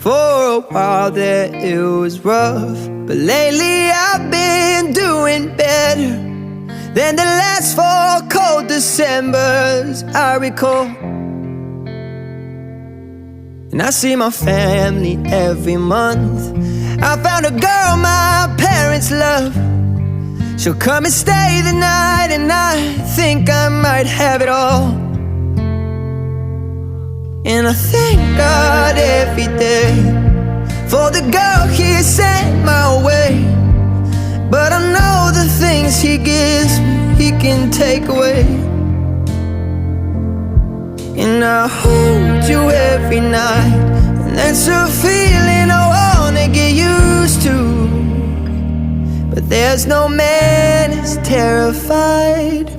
For a while there it was rough, but lately I've been doing better than the last 4 cold Decembers I recall. And I see my family every month. I found a girl my parents love. She'll come and stay the night, and I think I might have it all. And I thank God every day for the girl He sent my way. But I know the things He gives me, He can take away. And I hold you every night, and that's a feeling I wanna get used to. But there's no man as terrified